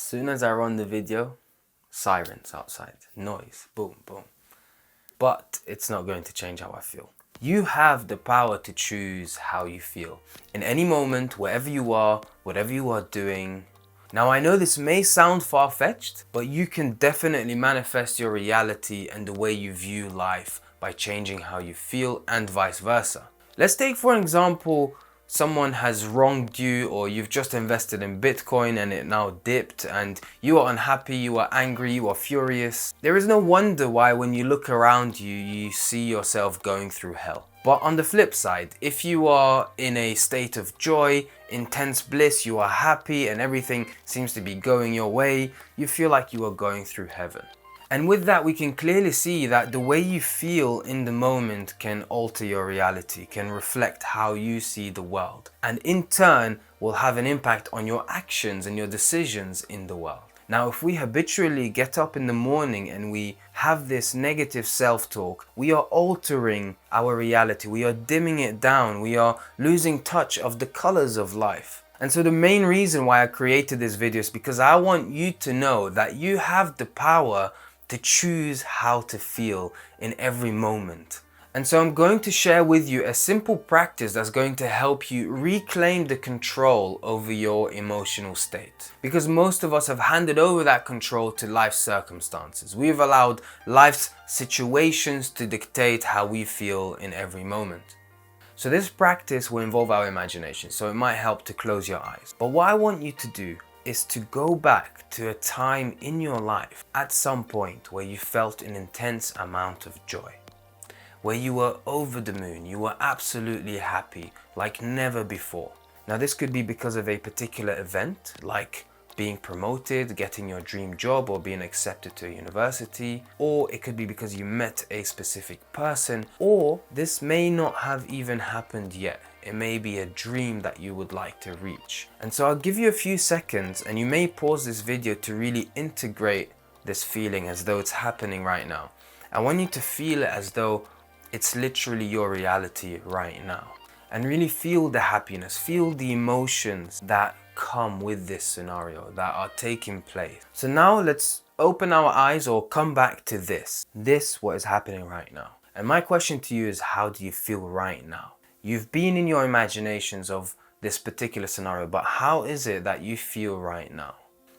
soon as I run the video, sirens outside, noise, boom, boom. But it's not going to change how I feel. You have the power to choose how you feel. In any moment, wherever you are, whatever you are doing. Now I know this may sound far-fetched, but you can definitely manifest your reality and the way you view life by changing how you feel and vice versa. Let's take for example, someone has wronged you, or you've just invested in Bitcoin and it now dipped and you are unhappy, you are angry, you are furious. There is no wonder why when you look around you, you see yourself going through hell. But on the flip side, if you are in a state of joy, intense bliss, you are happy and everything seems to be going your way, you feel like you are going through heaven. And with that, we can clearly see that the way you feel in the moment can alter your reality, can reflect how you see the world, and in turn will have an impact on your actions and your decisions in the world. Now, if we habitually get up in the morning and we have this negative self-talk, we are altering our reality, we are dimming it down, we are losing touch of the colors of life. And so the main reason why I created this video is because I want you to know that you have the power to choose how to feel in every moment. And so I'm going to share with you a simple practice that's going to help you reclaim the control over your emotional state. Because most of us have handed over that control to life's circumstances. We've allowed life's situations to dictate how we feel in every moment. So this practice will involve our imagination, so it might help to close your eyes. But what I want you to do is to go back to a time in your life at some point where you felt an intense amount of joy, where you were over the moon, you were absolutely happy like never before. Now this could be because of a particular event, like being promoted, getting your dream job, or being accepted to a university, or it could be because you met a specific person, or this may not have even happened yet. It may be a dream that you would like to reach. And so I'll give you a few seconds and you may pause this video to really integrate this feeling as though it's happening right now. I want you to feel it as though it's literally your reality right now. And really feel the happiness, feel the emotions that come with this scenario, that are taking place. So now let's open our eyes or come back to this. What is happening right now. And my question to you is, how do you feel right now? You've been in your imaginations of this particular scenario, but how is it that you feel right now?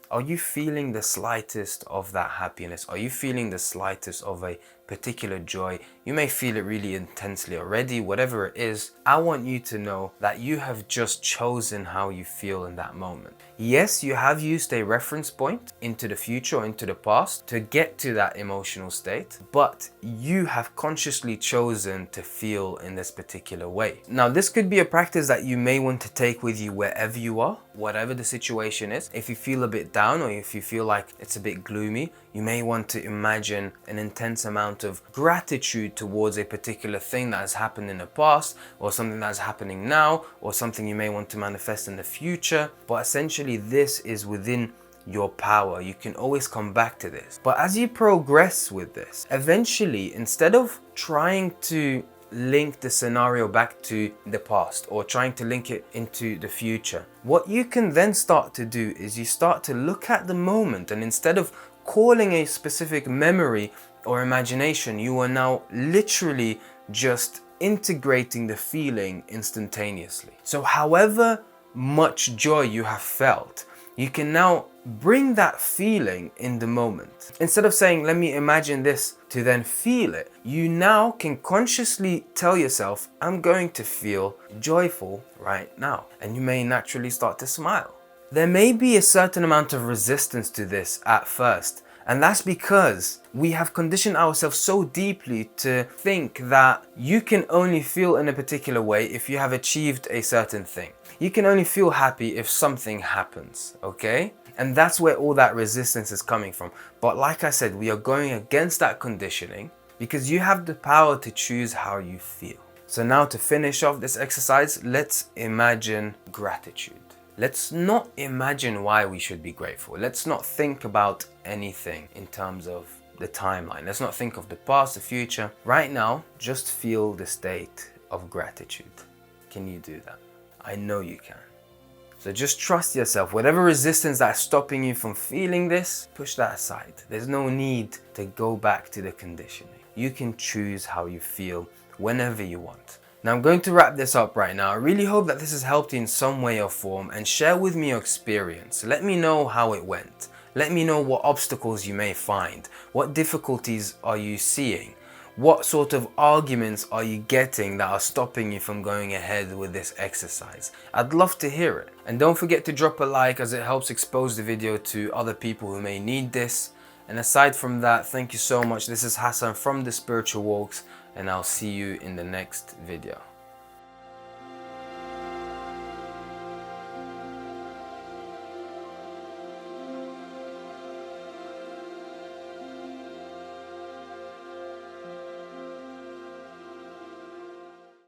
Are you feeling the slightest of that happiness? Are you feeling the slightest of a particular joy? You may feel it really intensely already, whatever it is. I want you to know that you have just chosen how you feel in that moment. Yes, you have used a reference point into the future or into the past to get to that emotional state, but you have consciously chosen to feel in this particular way. Now, this could be a practice that you may want to take with you wherever you are, whatever the situation is. If you feel a bit down or if you feel like it's a bit gloomy, you may want to imagine an intense amount of gratitude towards a particular thing that has happened in the past, or something that's happening now, or something you may want to manifest in the future. But essentially this is within your power. You can always come back to this. But as you progress with this, eventually, instead of trying to link the scenario back to the past or trying to link it into the future, what you can then start to do is you start to look at the moment, and instead of calling a specific memory or imagination, you are now literally just integrating the feeling instantaneously. So however much joy you have felt, you can now bring that feeling in the moment. Instead of saying, let me imagine this to then feel it, you now can consciously tell yourself, I'm going to feel joyful right now. And you may naturally start to smile. There may be a certain amount of resistance to this at first, and that's because we have conditioned ourselves so deeply to think that you can only feel in a particular way if you have achieved a certain thing. You can only feel happy if something happens, okay? And that's where all that resistance is coming from. But like I said, we are going against that conditioning because you have the power to choose how you feel. So now to finish off this exercise, let's imagine gratitude. Let's not imagine why we should be grateful. Let's not think about anything in terms of the timeline. Let's not think of the past, the future. Right now, just feel the state of gratitude. Can you do that? I know you can. So just trust yourself. Whatever resistance that's stopping you from feeling this, push that aside. There's no need to go back to the conditioning. You can choose how you feel whenever you want. Now I'm going to wrap this up right now. I really hope that this has helped you in some way or form, and share with me your experience. Let me know how it went. Let me know what obstacles you may find. What difficulties are you seeing? What sort of arguments are you getting that are stopping you from going ahead with this exercise? I'd love to hear it. And don't forget to drop a like, as it helps expose the video to other people who may need this. And aside from that, thank you so much. This is Hassan from The Spiritual Walks, and I'll see you in the next video.